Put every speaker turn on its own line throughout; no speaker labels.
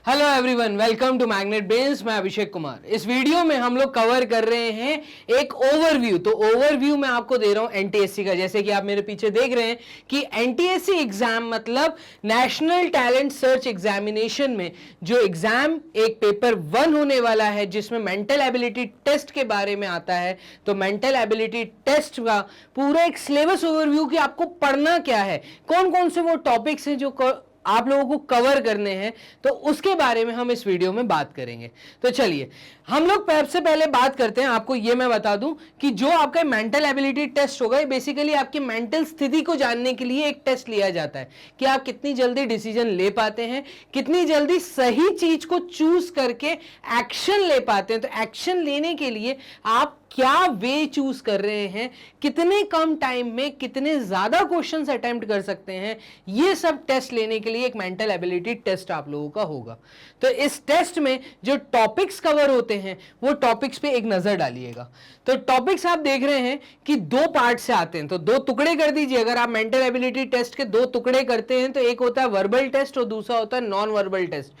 Hello everyone, welcome to Magnet Brains. मैं अभिषेक कुमार। इस video में हम लोग कवर कर रहे हैं एक ओवरव्यू। तो ओवरव्यू मैं आपको दे रहा हूं एनटीएससी का। जैसे कि आप मेरे पीछे देख रहे हैं कि एनटीएससी एग्जाम मतलब नेशनल टैलेंट सर्च एग्जामिनेशन में जो एग्जाम एक पेपर 1 होने वाला है जिसमें मेंटल एबिलिटी टेस्ट के बारे में आता है। तो मेंटल एबिलिटी टेस्ट का पूरा एक सिलेबस ओवरव्यू कि आपको पढ़ना क्या है, कौन कौन से वो टॉपिक्स हैं जो आप लोगों को कवर करने हैं, तो उसके बारे में हम इस वीडियो में बात करेंगे। तो चलिए हम लोग सबसे पहले बात करते हैं। आपको ये मैं बता दूं कि जो आपका मेंटल एबिलिटी टेस्ट होगा बेसिकली आपकी मेंटल स्थिति को जानने के लिए एक टेस्ट लिया जाता है कि आप कितनी जल्दी डिसीजन ले पाते हैं, कितनी जल्दी सही चीज को चूज करके एक्शन ले पाते हैं। तो एक्शन लेने के लिए आप क्या वे चूज कर रहे हैं, कितने कम टाइम में कितने ज्यादा क्वेश्चंस अटेम्प्ट कर सकते हैं, ये सब टेस्ट लेने के लिए एक मेंटल एबिलिटी टेस्ट आप लोगों का होगा। तो इस टेस्ट में जो टॉपिक्स कवर होते हैं वो टॉपिक्स पे एक नजर डालिएगा। तो टॉपिक्स आप देख रहे हैं कि 2 पार्ट से आते हैं, तो 2 टुकड़े कर दीजिए। अगर आप मेंटल एबिलिटी टेस्ट के 2 टुकड़े करते हैं तो एक होता है वर्बल टेस्ट और दूसरा होता है non verbal test.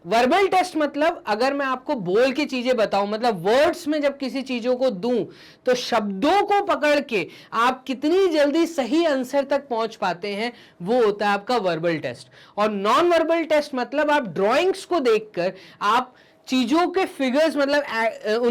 Verbal test मतलब अगर मैं आपको बोल के चीजें बताऊं, मतलब वर्ड्स में जब किसी चीजों को दूं तो शब्दों को पकड़ के आप कितनी जल्दी सही आंसर तक पहुंच पाते हैं, वो होता है आपका वर्बल टेस्ट। और नॉन वर्बल टेस्ट मतलब आप ड्राइंग्स को देखकर आप चीजों के फिगर्स मतलब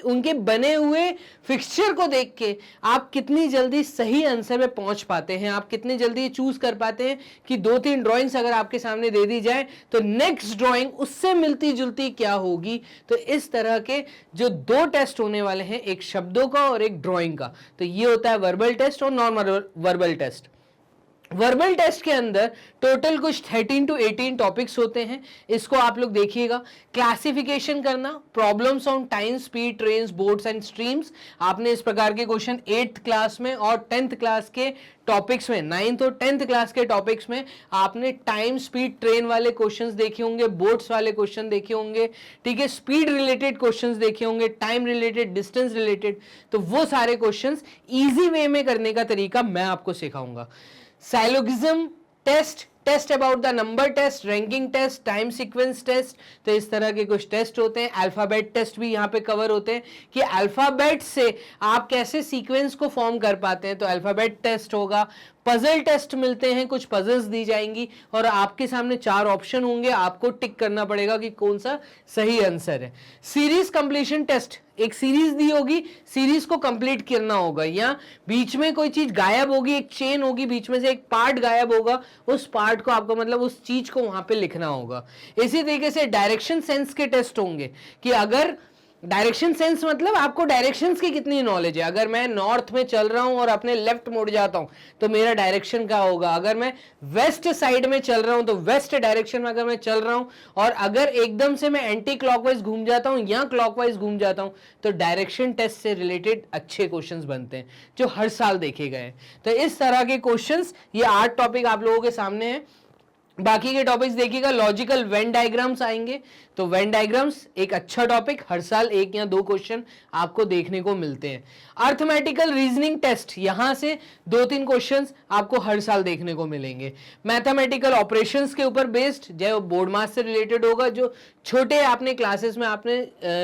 उनके बने हुए फिक्सचर को देख के आप कितनी जल्दी सही आंसर में पहुंच पाते हैं, आप कितनी जल्दी चूज कर पाते हैं कि 2-3 ड्राइंग्स अगर आपके सामने दे दी जाए तो नेक्स्ट ड्राइंग उससे मिलती जुलती क्या होगी। तो इस तरह के जो 2 टेस्ट होने वाले हैं, एक शब्दों का और एक ड्राइंग का, तो ये होता है वर्बल टेस्ट और non verbal test. Verbal test के अंदर टोटल कुछ 13 to 18 टॉपिक्स होते हैं। इसको आप लोग देखिएगा। क्लासिफिकेशन करना, problems on time, speed, trains, boats and streams. आपने इस प्रकार के क्वेश्चन 8th क्लास में और 10th क्लास के टॉपिक्स में, 9th और 10th क्लास के टॉपिक्स में आपने टाइम, स्पीड, ट्रेन वाले क्वेश्चंस देखे होंगे, बोट्स वाले क्वेश्चन देखे होंगे, ठीक है, स्पीड रिलेटेड क्वेश्चंस देखे होंगे, टाइम रिलेटेड, डिस्टेंस रिलेटेड। तो वो सारे क्वेश्चंस इजी वे में करने का तरीका मैं आपको सिखाऊंगा। Syllogism test, test about the number test, ranking test, time sequence test, तो इस तरह के कुछ टेस्ट होते हैं। अल्फाबेट टेस्ट भी यहाँ पे कवर होते हैं कि अल्फाबेट से आप कैसे सीक्वेंस को फॉर्म कर पाते हैं, तो अल्फाबेट टेस्ट होगा। पजल टेस्ट मिलते हैं, कुछ पजल्स दी जाएंगी और आपके सामने 4 ऑप्शन होंगे, आपको टिक करना पड़ेगा कि कौन सा सही आंसर है। सीरीज कंप्लीशन टेस्ट, एक सीरीज दी होगी, सीरीज को कंप्लीट करना होगा, या बीच में कोई चीज गायब होगी, एक चेन होगी, बीच में से एक पार्ट गायब होगा, उस पार्ट को आपको मतलब उस चीज को वहां पे लिखना होगा। इसी तरीके से डायरेक्शन सेंस के टेस्ट होंगे कि अगर डायरेक्शन सेंस मतलब आपको डायरेक्शंस की कितनी नॉलेज है। अगर मैं नॉर्थ में चल रहा हूं और अपने लेफ्ट मुड़ जाता हूं तो मेरा डायरेक्शन क्या होगा। अगर मैं वेस्ट साइड में चल रहा हूं तो वेस्ट डायरेक्शन में अगर मैं चल रहा हूं, और अगर एकदम से मैं एंटी क्लॉकवाइज घूम जाता हूं या क्लॉकवाइज घूम जाता हूं, तो डायरेक्शन टेस्ट से रिलेटेड अच्छे क्वेश्चंस बनते हैं जो हर साल देखे गए। तो इस तरह के क्वेश्चंस, ये 8 टॉपिक आप लोगों के सामने है। बाकी के टॉपिक्स देखिएगा। लॉजिकल वेन डायग्राम्स आएंगे, तो वेन डायग्राम्स एक अच्छा टॉपिक, हर साल 1 या 2 क्वेश्चन आपको देखने को मिलते हैं। अर्थमेटिकल रीजनिंग टेस्ट, यहां से 2-3 क्वेश्चंस आपको हर साल देखने को मिलेंगे। मैथमेटिकल ऑपरेशंस के ऊपर बेस्ड, जो बोर्ड मास से रिलेटेड होगा, जो छोटे आपने क्लासेस में आपने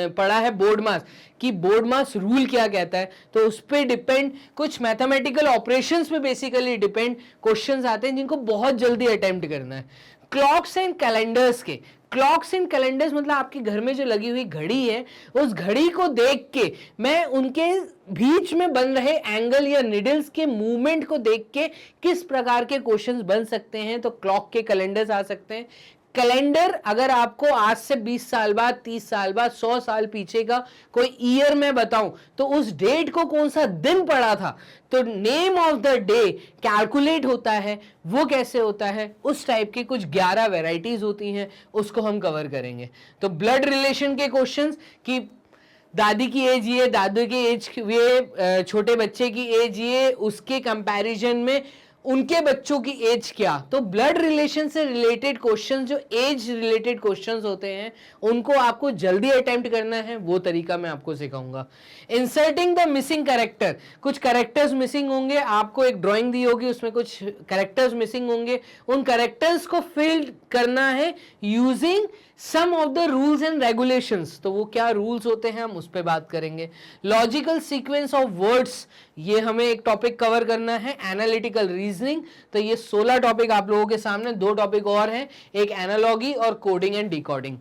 पढ़ा है बोर्ड मास कि बोर्ड मास रूल क्या कहता है, तो उस पर डिपेंड कुछ मैथमेटिकल ऑपरेशंस पे बेसिकली डिपेंड क्वेश्चंस आते हैं जिनको बहुत जल्दी अटेम्प्ट करना है। क्लॉक्स एंड कैलेंडर्स के, क्लॉक्स एंड कैलेंडर्स मतलब आपके घर में जो लगी हुई घड़ी है, उस घड़ी को देख के मैं उनके बीच में बन रहे एंगल या निडल्स के मूवमेंट को देख के किस प्रकार के क्वेश्चंस बन सकते हैं, तो क्लॉक के कैलेंडर्स आ सकते हैं। कैलेंडर, अगर आपको आज से 20 साल बाद, 30 साल बाद, 100 साल पीछे का कोई ईयर में बताऊं तो उस डेट को कौन सा दिन पड़ा था, तो name of the day calculate होता है, वो कैसे होता है, उस टाइप के कुछ 11 वेराइटीज होती हैं, उसको हम कवर करेंगे। तो ब्लड रिलेशन के क्वेश्चंस कि दादी की एज ये, दादू की एज ये, छोटे बच्चे की एज ये, उसके कंपैरिजन में उनके बच्चों की एज क्या, तो ब्लड रिलेशन से रिलेटेड क्वेश्चंस, जो एज रिलेटेड क्वेश्चंस होते हैं, उनको आपको जल्दी अटेम्प्ट करना है, वो तरीका मैं आपको सिखाऊंगा। इंसर्टिंग द मिसिंग कैरेक्टर, कुछ कैरेक्टर्स मिसिंग होंगे, आपको एक ड्राइंग दी होगी उसमें कुछ कैरेक्टर्स मिसिंग होंगे, उन कैरेक्टर्स को फिल करना है using some of the rules and regulations. तो वो क्या रूल्स होते हैं हम उस पर बात करेंगे। लॉजिकल सीक्वेंस ऑफ वर्ड्स, ये हमें एक टॉपिक कवर करना है। एनालिटिकल रीजनिंग, तो ये 16 टॉपिक आप लोगों के सामने, 2 टॉपिक और हैं, एक एनालॉगी और कोडिंग एंड डिकोडिंग।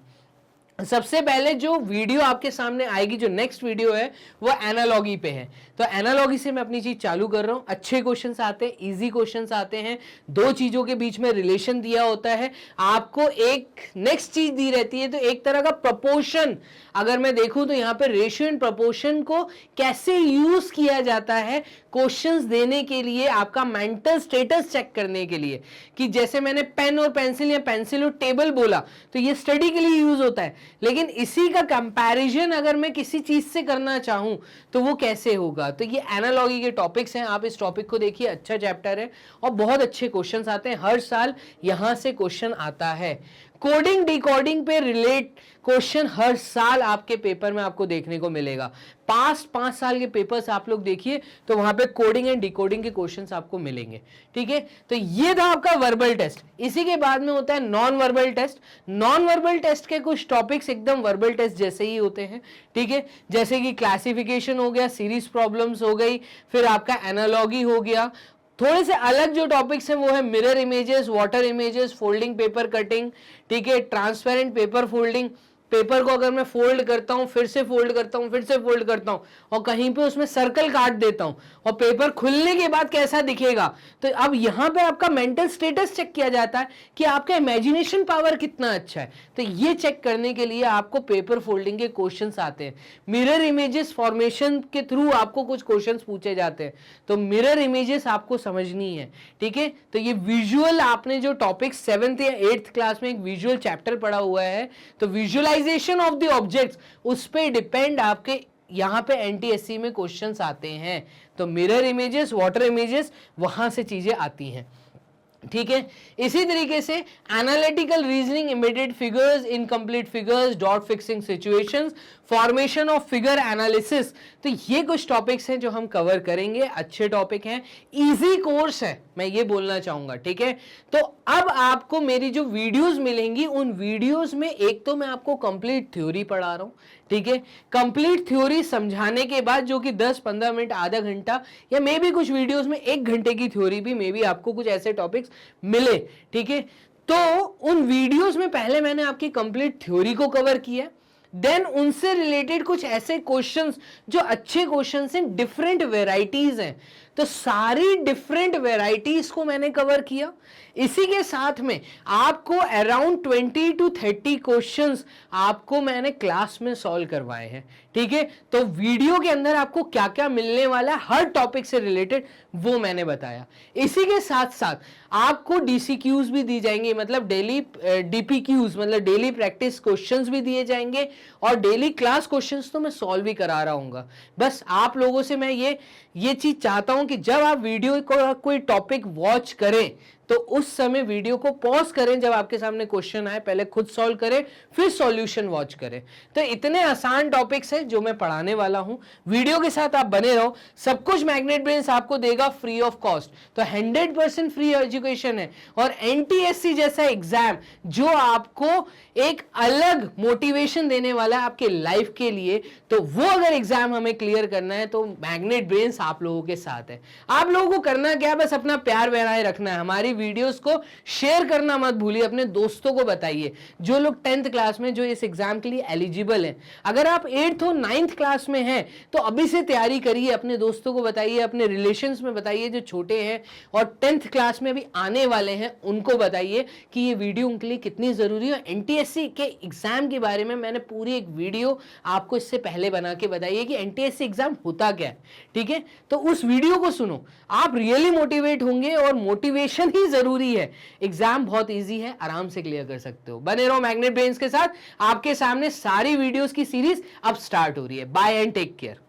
सबसे पहले जो वीडियो आपके सामने आएगी, जो नेक्स्ट वीडियो है, वो एनालॉगी पे है। तो एनालॉगी से मैं अपनी चीज चालू कर रहा हूं। अच्छे क्वेश्चंस आते हैं, इजी क्वेश्चंस आते हैं, 2 चीजों के बीच में रिलेशन दिया होता है, आपको एक नेक्स्ट चीज दी रहती है। तो एक तरह का प्रपोर्शन, अगर मैं देखूं तो यहाँ पे रेशियो एंड प्रपोर्शन को कैसे यूज किया जाता है क्वेश्चंस देने के लिए, आपका मेंटल स्टेटस चेक करने के लिए, कि जैसे मैंने पेन और पेंसिल या पेंसिल और टेबल बोला, तो ये स्टडी के लिए यूज होता है, लेकिन इसी का कंपैरिजन अगर मैं किसी चीज से करना चाहूं तो वो कैसे होगा। तो ये एनालॉगी के टॉपिक्स हैं, आप इस टॉपिक को देखिए, अच्छा चैप्टर है और बहुत अच्छे क्वेश्चंस आते हैं, हर साल यहां से क्वेश्चन आता है। कोडिंग डिकोडिंग पे रिलेट क्वेश्चन हर साल आपके पेपर में आपको देखने को मिलेगा। पास्ट 5 साल के पेपर्स आप लोग देखिए तो वहां पे कोडिंग एंड डिकोडिंग के क्वेश्चंस आपको मिलेंगे। ठीक है, तो ये था आपका वर्बल टेस्ट। इसी के बाद में होता है non verbal test. Non verbal test के कुछ टॉपिक्स एकदम वर्बल टेस्ट जैसे ही होते हैं। ठीक है, जैसे कि क्लासिफिकेशन हो गया, सीरीज प्रॉब्लम्स हो गई, फिर आपका एनालॉगी हो गया। थोड़े से अलग जो टॉपिक्स हैं वो है mirror images, water images, folding paper cutting, ठीक है, ट्रांसपेरेंट पेपर फोल्डिंग। पेपर को अगर मैं फोल्ड करता हूं, फिर से फोल्ड करता हूं, फिर से फोल्ड करता हूं और कहीं पे उसमें सर्कल काट देता हूं और पेपर खुलने के बाद कैसा दिखेगा। तो अब यहां पे आपका मेंटल स्टेटस चेक किया जाता है कि आपका इमेजिनेशन पावर कितना अच्छा है। तो ये चेक करने के लिए आपको पेपर फोल्डिंग के क्वेश्चंस आते हैं। मिरर इमेजेस फॉर्मेशन के थ्रू आपको कुछ क्वेश्चंस पूछे जाते हैं, तो मिरर इमेजेस आपको समझनी है। ठीक है, तो ये विजुअल, आपने जो टॉपिक 7th या 8th क्लास में एक विजुअल चैप्टर पढ़ा हुआ है, तो विजुअलाइजेशन ऑफ द ऑब्जेक्ट्स, उस पे डिपेंड आपके यहां पे एनटीएससी में क्वेश्चंस आते हैं। तो मिरर इमेजेस, वाटर इमेजेस, वहां से चीजें आती हैं। ठीक है, इसी तरीके से analytical reasoning, immediate figures, incomplete figures, dot fixing situations, formation of figure analysis. तो ये कुछ टॉपिक्स हैं जो हम कवर करेंगे। अच्छे टॉपिक हैं, इजी कोर्स है, मैं ये बोलना चाहूंगा। ठीक है, तो अब आपको मेरी जो वीडियोस मिलेंगी, उन वीडियोस में एक तो मैं आपको कंप्लीट थ्योरी पढ़ा रहा हूं। ठीक है, कंप्लीट थ्योरी समझाने के बाद, जो कि 10-15 मिनट, आधा घंटा, या मे भी कुछ वीडियोस में 1 घंटे की थ्योरी भी मे भी आपको कुछ ऐसे टॉपिक्स मिले। ठीक है, तो उन वीडियोस में पहले मैंने आपकी कंप्लीट थ्योरी को कवर किया, देन उनसे रिलेटेड कुछ ऐसे क्वेश्चंस जो अच्छे क्वेश्चंस हैं, डिफरेंट वेराइटीज हैं, तो सारी डिफरेंट वेराइटीज को मैंने कवर किया। इसी के साथ में आपको अराउंड 20 to 30 क्वेश्चंस आपको मैंने क्लास में सॉल्व करवाए हैं। ठीक है, तो वीडियो के अंदर आपको क्या क्या मिलने वाला है हर टॉपिक से रिलेटेड, वो मैंने बताया। इसी के साथ साथ आपको डीसीक्यूज भी दी जाएंगे, मतलब डेली डीपीक्यूज, मतलब डेली प्रैक्टिस क्वेश्चंस भी दिए जाएंगे, और डेली क्लास क्वेश्चंस तो मैं सॉल्व भी करा रहा हूँ। बस आप लोगों से मैं ये चीज चाहता हूं कि जब आप वीडियो को कोई टॉपिक वॉच करें तो उस समय वीडियो को पॉज करें, जब आपके सामने क्वेश्चन आए पहले खुद सॉल्व करें, फिर सॉल्यूशन वॉच करें। तो इतने आसान टॉपिक्स हैं जो मैं पढ़ाने वाला हूं। वीडियो के साथ आप बने रहो, सब कुछ मैग्नेट ब्रेन्स आपको देगा फ्री ऑफ कॉस्ट। तो 100% फ्री एजुकेशन है, और एनटीएससी जैसा एग्जाम जो आपको एक अलग मोटिवेशन देने वाला है आपके लाइफ के लिए, तो वो अगर एग्जाम हमें क्लियर करना है तो मैग्नेट ब्रेन्स आप लोगों के साथ है। आप लोगों को करना क्या, बस अपना प्यार बनाए रखना है। हमारी वीडियोस को शेयर करना मत भूलिए, अपने दोस्तों को बताइए जो लोग 10th क्लास में, जो इस एग्जाम के लिए एलिजिबल हैं। अगर आप 8th और 9th क्लास में हैं तो अभी से तैयारी करिए, अपने दोस्तों को बताइए, अपने रिलेशंस में बताइए जो छोटे हैं, और 10th क्लास में भी आने वाले हैं उनको बताइए कि ये वीडियो उनके लिए कितनी जरूरी है। एनटीएससी के एग्जाम के बारे में मैंने पूरी एक वीडियो आपको इससे पहले बना के बताइए कि एनटीएससी एग्जाम होता क्या है। ठीक है, तो उस वीडियो को सुनो, आप रियली मोटिवेट होंगे, और मोटिवेशन ही जरूरी है। एग्जाम बहुत इजी है, आराम से क्लियर कर सकते हो। बने रहो मैग्नेट ब्रेन्स के साथ। आपके सामने सारी वीडियोस की सीरीज अब स्टार्ट हो रही है। Bye and take care.